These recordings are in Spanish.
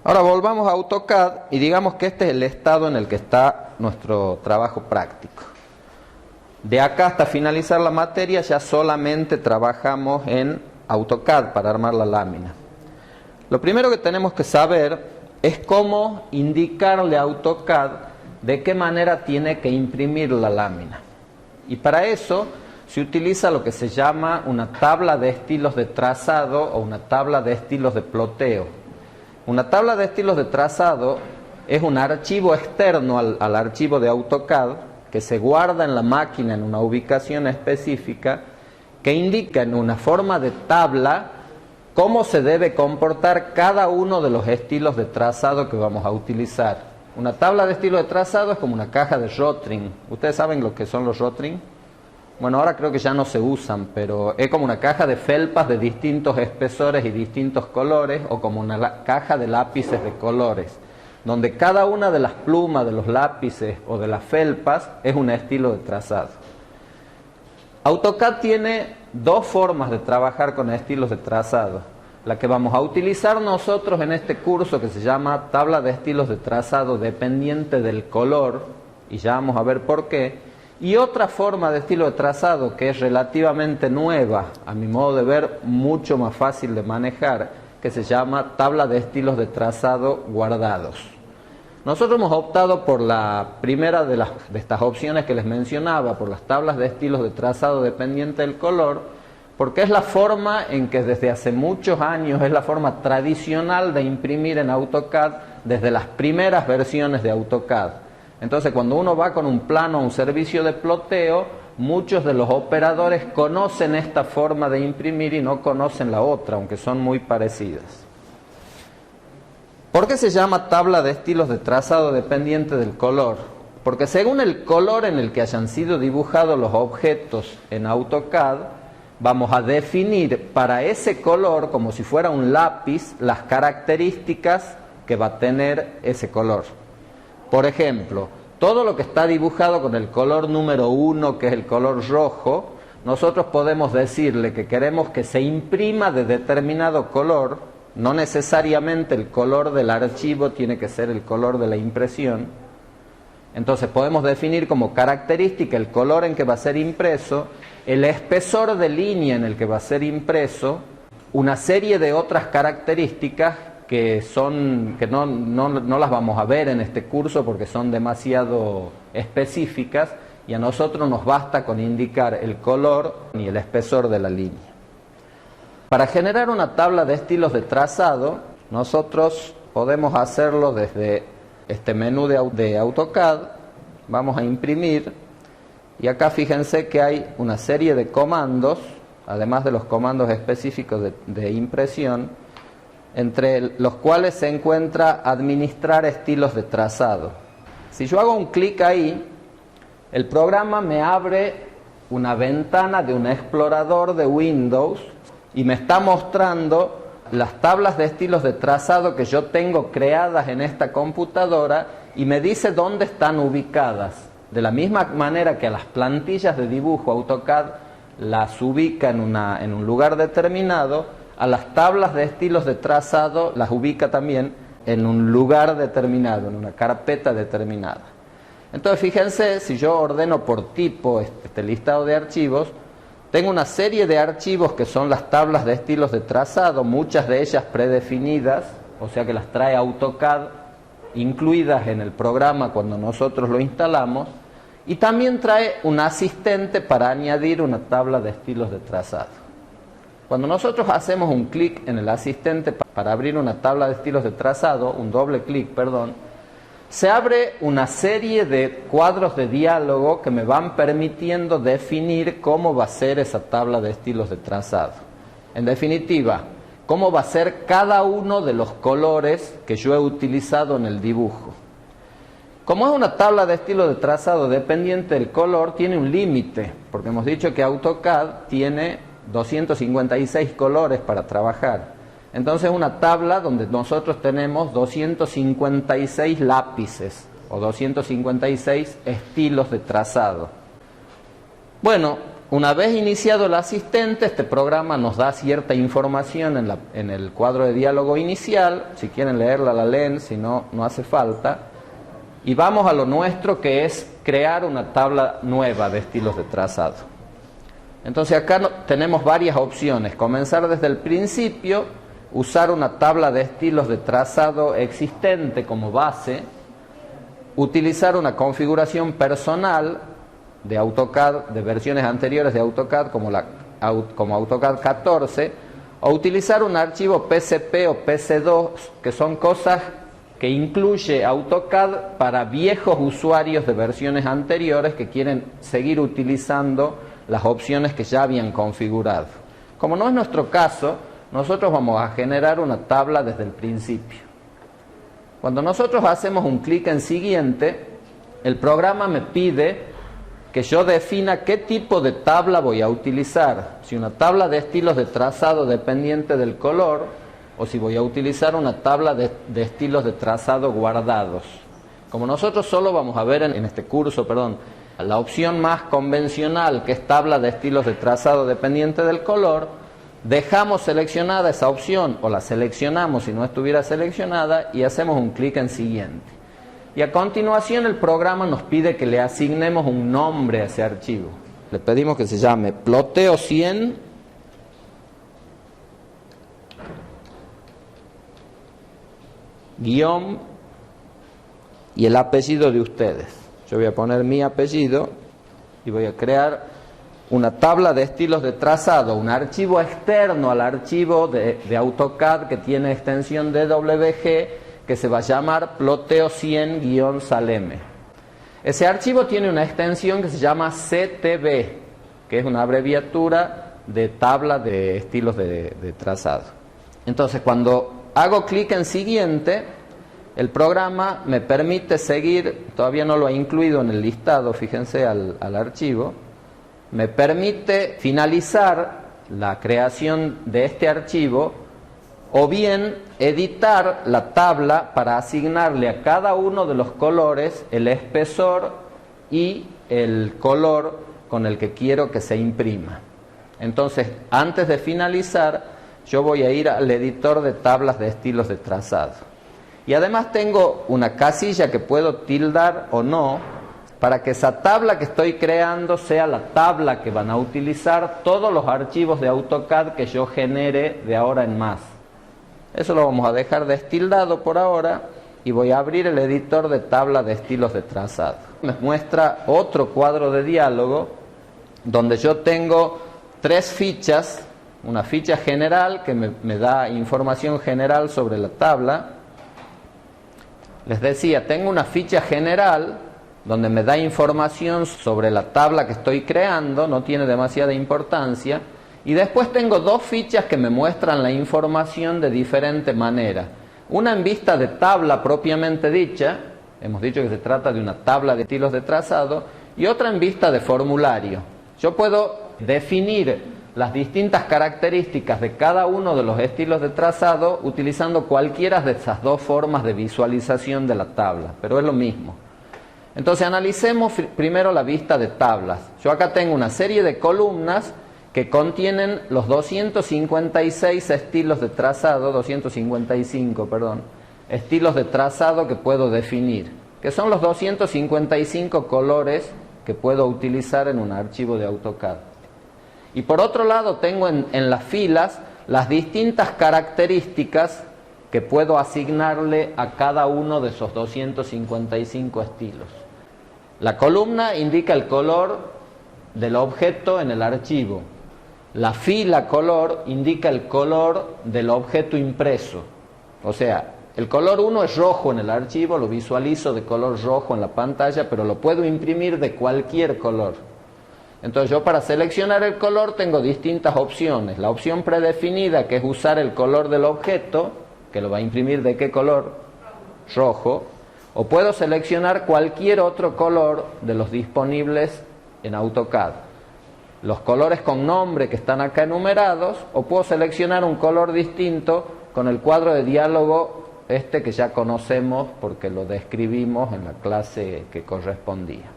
Ahora volvamos a AutoCAD y digamos que este es el estado en el que está nuestro trabajo práctico. De acá hasta finalizar la materia ya solamente trabajamos en AutoCAD para armar la lámina. Lo primero que tenemos que saber es cómo indicarle a AutoCAD de qué manera tiene que imprimir la lámina. Y para eso se utiliza lo que se llama una tabla de estilos de trazado o una tabla de estilos de ploteo. Una tabla de estilos de trazado es un archivo externo al archivo de AutoCAD que se guarda en la máquina en una ubicación específica que indica en una forma de tabla cómo se debe comportar cada uno de los estilos de trazado que vamos a utilizar. Una tabla de estilo de trazado es como una caja de Rotring. ¿Ustedes saben lo que son los Rotring? Bueno, ahora creo que ya no se usan, pero es como una caja de felpas de distintos espesores y distintos colores, o como una caja de lápices de colores, donde cada una de las plumas de los lápices o de las felpas es un estilo de trazado. AutoCAD tiene dos formas de trabajar con estilos de trazado. La que vamos a utilizar nosotros en este curso, que se llama tabla de estilos de trazado dependiente del color, y ya vamos a ver por qué. Y otra forma de estilo de trazado que es relativamente nueva, a mi modo de ver mucho más fácil de manejar, que se llama tabla de estilos de trazado guardados. Nosotros hemos optado por la primera de estas opciones que les mencionaba, por las tablas de estilos de trazado dependiente del color, porque es la forma en que desde hace muchos años es la forma tradicional de imprimir en AutoCAD desde las primeras versiones de AutoCAD. Entonces, cuando uno va con un plano a un servicio de ploteo, muchos de los operadores conocen esta forma de imprimir y no conocen la otra, aunque son muy parecidas. ¿Por qué se llama tabla de estilos de trazado dependiente del color? Porque según el color en el que hayan sido dibujados los objetos en AutoCAD, vamos a definir para ese color, como si fuera un lápiz, las características que va a tener ese color. Por ejemplo, todo lo que está dibujado con el color número 1, que es el color rojo, nosotros podemos decirle que queremos que se imprima de determinado color, no necesariamente el color del archivo tiene que ser el color de la impresión. Entonces podemos definir como característica el color en que va a ser impreso, el espesor de línea en el que va a ser impreso, una serie de otras características que no las vamos a ver en este curso porque son demasiado específicas, y a nosotros nos basta con indicar el color y el espesor de la línea. Para generar una tabla de estilos de trazado, nosotros podemos hacerlo desde este menú de AutoCAD. Vamos a imprimir, y acá fíjense que hay una serie de comandos, además de los comandos específicos de impresión, entre los cuales se encuentra administrar estilos de trazado. Si yo hago un clic ahí, el programa me abre una ventana de un explorador de Windows y me está mostrando las tablas de estilos de trazado que yo tengo creadas en esta computadora y me dice dónde están ubicadas. De la misma manera que a las plantillas de dibujo AutoCAD las ubica en un lugar determinado, a las tablas de estilos de trazado las ubica también en un lugar determinado, en una carpeta determinada. Entonces fíjense, si yo ordeno por tipo este listado de archivos, tengo una serie de archivos que son las tablas de estilos de trazado, muchas de ellas predefinidas, o sea que las trae AutoCAD incluidas en el programa cuando nosotros lo instalamos, y también trae un asistente para añadir una tabla de estilos de trazado. Cuando nosotros hacemos un clic en el asistente para abrir una tabla de estilos de trazado, un doble clic, perdón, se abre una serie de cuadros de diálogo que me van permitiendo definir cómo va a ser esa tabla de estilos de trazado. En definitiva, cómo va a ser cada uno de los colores que yo he utilizado en el dibujo. Como es una tabla de estilo de trazado dependiente del color, tiene un límite, porque hemos dicho que AutoCAD tiene 256 colores para trabajar. Entonces es una tabla donde nosotros tenemos 256 lápices o 256 estilos de trazado. Bueno, Una vez iniciado el asistente, este programa nos da cierta información en el cuadro de diálogo inicial. Si quieren leerla, la leen, si no, no hace falta. Y vamos a lo nuestro, que es crear una tabla nueva de estilos de trazado. Entonces acá tenemos varias opciones. Comenzar desde el principio, usar una tabla de estilos de trazado existente como base, utilizar una configuración personal de AutoCAD, de versiones anteriores de AutoCAD como AutoCAD 14, o utilizar un archivo PCP o PC2, que son cosas que incluye AutoCAD para viejos usuarios de versiones anteriores que quieren seguir utilizando las opciones que ya habían configurado. Como no es nuestro caso, nosotros vamos a generar una tabla desde el principio. Cuando nosotros hacemos un clic en siguiente, el programa me pide que yo defina qué tipo de tabla voy a utilizar, si una tabla de estilos de trazado dependiente del color, o si voy a utilizar una tabla de estilos de trazado guardados. Como nosotros solo vamos a ver en este curso, la opción más convencional, que es tabla de estilos de trazado dependiente del color, dejamos seleccionada esa opción, o la seleccionamos si no estuviera seleccionada, y hacemos un clic en siguiente. Y a continuación el programa nos pide que le asignemos un nombre a ese archivo. Le pedimos que se llame ploteo 100 guión y el apellido de ustedes. Yo voy a poner mi apellido y voy a crear una tabla de estilos de trazado, un archivo externo al archivo de AutoCAD que tiene extensión DWG, que se va a llamar ploteo 100-saleme. Ese archivo tiene una extensión que se llama CTB, que es una abreviatura de tabla de estilos de trazado. Entonces, cuando hago clic en siguiente, el programa me permite seguir, todavía no lo ha incluido en el listado, fíjense al archivo, me permite finalizar la creación de este archivo, o bien editar la tabla para asignarle a cada uno de los colores el espesor y el color con el que quiero que se imprima. Entonces, antes de finalizar, yo voy a ir al editor de tablas de estilos de trazado. Y además tengo una casilla que puedo tildar o no, para que esa tabla que estoy creando sea la tabla que van a utilizar todos los archivos de AutoCAD que yo genere de ahora en más. Eso lo vamos a dejar destildado por ahora y voy a abrir el editor de tabla de estilos de trazado. Me muestra otro cuadro de diálogo donde yo tengo tres fichas, una ficha general que me da información general sobre la tabla. Les decía, tengo una ficha general donde me da información sobre la tabla que estoy creando, no tiene demasiada importancia. Y después tengo dos fichas que me muestran la información de diferente manera. Una en vista de tabla propiamente dicha, hemos dicho que se trata de una tabla de estilos de trazado, y otra en vista de formulario. Yo puedo definir las distintas características de cada uno de los estilos de trazado utilizando cualquiera de esas dos formas de visualización de la tabla, pero es lo mismo. Entonces analicemos primero la vista de tablas. Yo acá tengo una serie de columnas que contienen los 256 estilos de trazado, 255, perdón, estilos de trazado que puedo definir, que son los 255 colores que puedo utilizar en un archivo de AutoCAD. Y por otro lado tengo en las filas las distintas características que puedo asignarle a cada uno de esos 255 estilos. La columna indica el color del objeto en el archivo. La fila color indica el color del objeto impreso. O sea, el color 1 es rojo en el archivo, lo visualizo de color rojo en la pantalla, pero lo puedo imprimir de cualquier color. Entonces yo para seleccionar el color tengo distintas opciones. La opción predefinida, que es usar el color del objeto, que lo va a imprimir de qué color, rojo, o puedo seleccionar cualquier otro color de los disponibles en AutoCAD. Los colores con nombre que están acá enumerados, o puedo seleccionar un color distinto con el cuadro de diálogo que ya conocemos porque lo describimos en la clase que correspondía.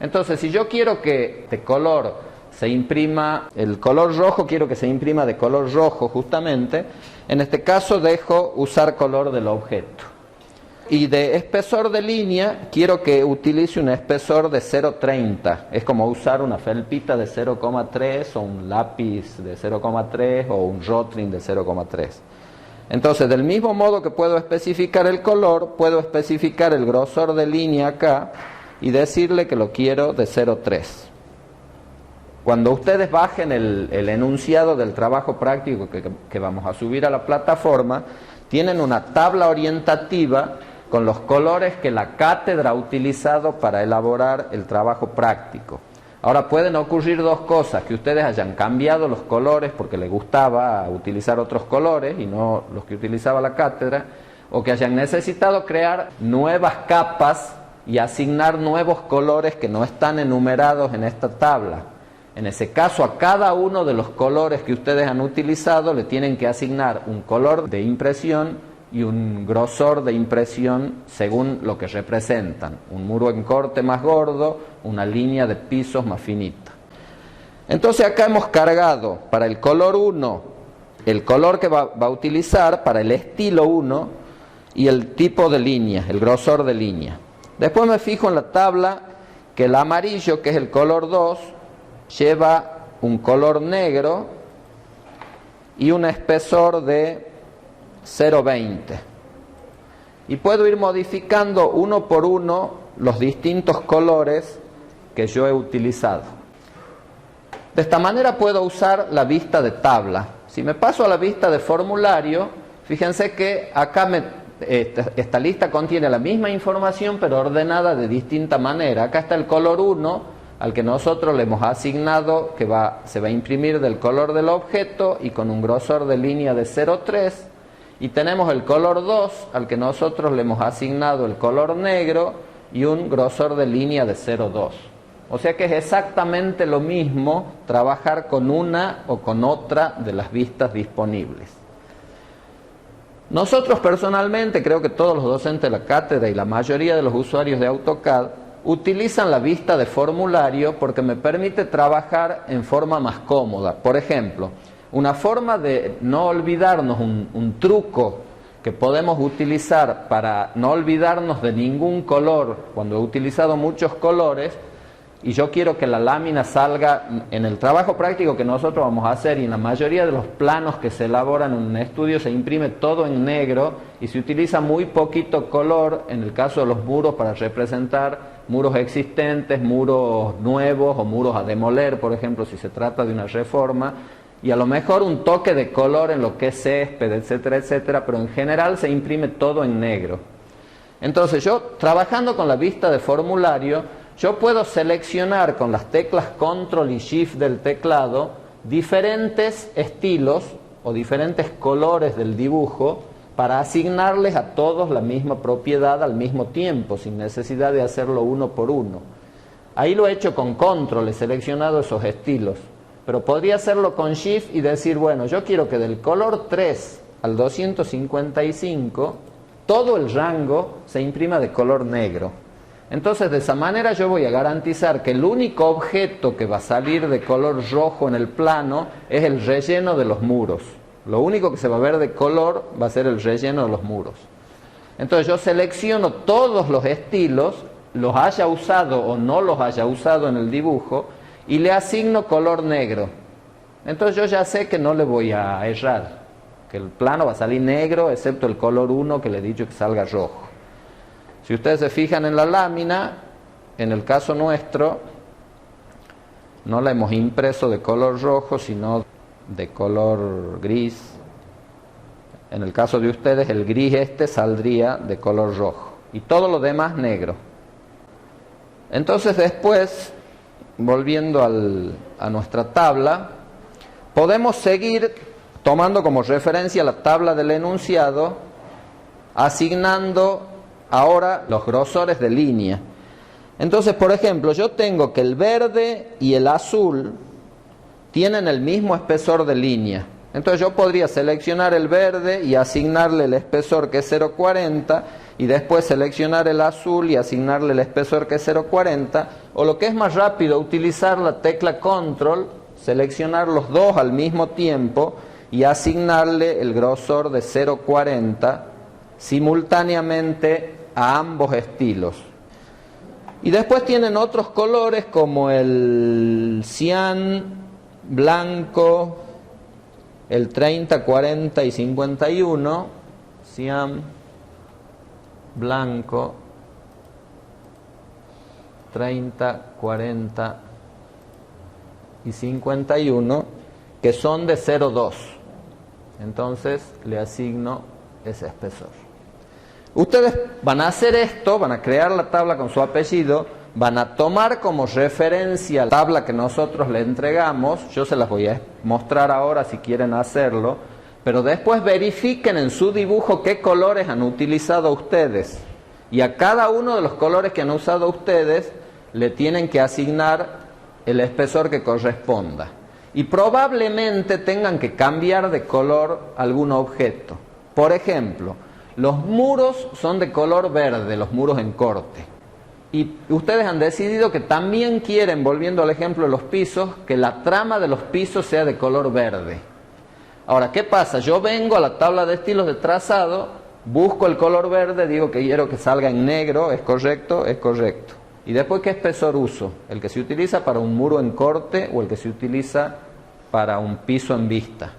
Entonces, si yo quiero que este color se imprima el color rojo, quiero que se imprima de color rojo justamente. En este caso dejo usar color del objeto. Y de espesor de línea, quiero que utilice un espesor de 0,30. Es como usar una felpita de 0,3 o un lápiz de 0,3 o un Rotring de 0,3. Entonces, del mismo modo que puedo especificar el color, puedo especificar el grosor de línea acá y decirle que lo quiero de 0,3. Cuando ustedes bajen el enunciado del trabajo práctico que vamos a subir a la plataforma, tienen una tabla orientativa con los colores que la cátedra ha utilizado para elaborar el trabajo práctico. Ahora pueden ocurrir dos cosas: que ustedes hayan cambiado los colores porque les gustaba utilizar otros colores y no los que utilizaba la cátedra, o que hayan necesitado crear nuevas capas y asignar nuevos colores que no están enumerados en esta tabla. En ese caso, a cada uno de los colores que ustedes han utilizado le tienen que asignar un color de impresión y un grosor de impresión según lo que representan: un muro en corte más gordo, una línea de pisos más finita. Entonces acá hemos cargado para el color 1 el color que va a utilizar, para el estilo 1, y el tipo de línea, el grosor de línea. Después me fijo en la tabla que el amarillo, que es el color 2, lleva un color negro y un espesor de 0,20. Y puedo ir modificando uno por uno los distintos colores que yo he utilizado. De esta manera puedo usar la vista de tabla. Si me paso a la vista de formulario, fíjense que acá esta lista contiene la misma información pero ordenada de distinta manera. Acá está el color 1, al que nosotros le hemos asignado que se va a imprimir del color del objeto y con un grosor de línea de 0,3. Y tenemos el color 2, al que nosotros le hemos asignado el color negro y un grosor de línea de 0,2. O sea que es exactamente lo mismo trabajar con una o con otra de las vistas disponibles. Nosotros personalmente, creo que todos los docentes de la cátedra y la mayoría de los usuarios de AutoCAD utilizan la vista de formulario porque me permite trabajar en forma más cómoda. Por ejemplo, una forma de no olvidarnos, un truco que podemos utilizar para no olvidarnos de ningún color cuando he utilizado muchos colores y yo quiero que la lámina salga en el trabajo práctico que nosotros vamos a hacer, y en la mayoría de los planos que se elaboran en un estudio se imprime todo en negro y se utiliza muy poquito color en el caso de los muros para representar muros existentes, muros nuevos o muros a demoler, por ejemplo, si se trata de una reforma, y a lo mejor un toque de color en lo que es césped, etcétera, etcétera, pero en general se imprime todo en negro. Entonces yo, trabajando con la vista de formulario, yo puedo seleccionar con las teclas Control y Shift del teclado diferentes estilos o diferentes colores del dibujo para asignarles a todos la misma propiedad al mismo tiempo, sin necesidad de hacerlo uno por uno. Ahí lo he hecho con Control, he seleccionado esos estilos, pero podría hacerlo con Shift y decir, bueno, yo quiero que del color 3 al 255 todo el rango se imprima de color negro. Entonces, de esa manera yo voy a garantizar que el único objeto que va a salir de color rojo en el plano es el relleno de los muros. Lo único que se va a ver de color va a ser el relleno de los muros. Entonces yo selecciono todos los estilos, los haya usado o no los haya usado en el dibujo, y le asigno color negro. Entonces yo ya sé que no le voy a errar, que el plano va a salir negro, excepto el color 1 que le he dicho que salga rojo. Si ustedes se fijan en la lámina, en el caso nuestro, no la hemos impreso de color rojo, sino de color gris. En el caso de ustedes, el gris saldría de color rojo. Y todo lo demás negro. Entonces después, volviendo a nuestra tabla, podemos seguir tomando como referencia la tabla del enunciado, asignando ahora los grosores de línea. Entonces, por ejemplo, yo tengo que el verde y el azul tienen el mismo espesor de línea. Entonces yo podría seleccionar el verde y asignarle el espesor que es 0,40 y después seleccionar el azul y asignarle el espesor que es 0,40, o lo que es más rápido, utilizar la tecla control, seleccionar los dos al mismo tiempo y asignarle el grosor de 0,40 simultáneamente a ambos estilos. Y después tienen otros colores como el cian, blanco, el 30, 40 y 51, cian, blanco, 30, 40 y 51, que son de 0,2. Entonces le asigno ese espesor. Ustedes van a hacer esto, van a crear la tabla con su apellido, van a tomar como referencia la tabla que nosotros le entregamos. Yo se las voy a mostrar ahora si quieren hacerlo, pero después verifiquen en su dibujo qué colores han utilizado ustedes. Y a cada uno de los colores que han usado ustedes le tienen que asignar el espesor que corresponda. Y probablemente tengan que cambiar de color algún objeto. Por ejemplo, los muros son de color verde, los muros en corte. Y ustedes han decidido que también quieren, volviendo al ejemplo de los pisos, que la trama de los pisos sea de color verde. Ahora, ¿qué pasa? Yo vengo a la tabla de estilos de trazado, busco el color verde, digo que quiero que salga en negro, ¿es correcto? Es correcto. ¿Y después qué espesor uso? ¿El que se utiliza para un muro en corte o el que se utiliza para un piso en vista?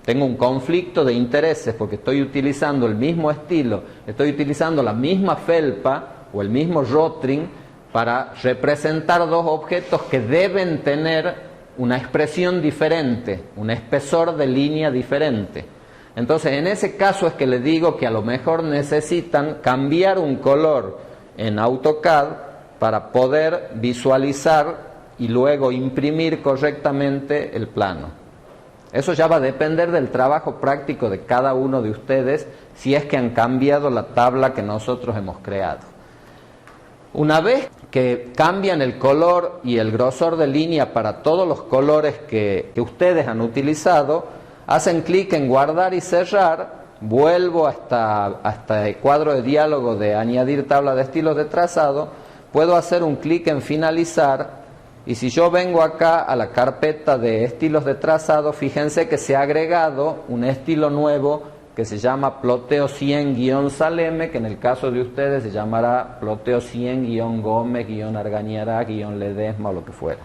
Tengo un conflicto de intereses porque estoy utilizando el mismo estilo, estoy utilizando la misma felpa o el mismo rotring para representar dos objetos que deben tener una expresión diferente, un espesor de línea diferente. Entonces, en ese caso es que les digo que a lo mejor necesitan cambiar un color en AutoCAD para poder visualizar y luego imprimir correctamente el plano. Eso ya va a depender del trabajo práctico de cada uno de ustedes, si es que han cambiado la tabla que nosotros hemos creado. Una vez que cambian el color y el grosor de línea para todos los colores que ustedes han utilizado, hacen clic en guardar y cerrar, vuelvo hasta el cuadro de diálogo de añadir tabla de estilos de trazado, puedo hacer un clic en finalizar. Y si yo vengo acá a la carpeta de estilos de trazado, fíjense que se ha agregado un estilo nuevo que se llama Ploteo 100-Saleme, que en el caso de ustedes se llamará Ploteo 100-Gómez-Argañará-Ledesma o lo que fuera.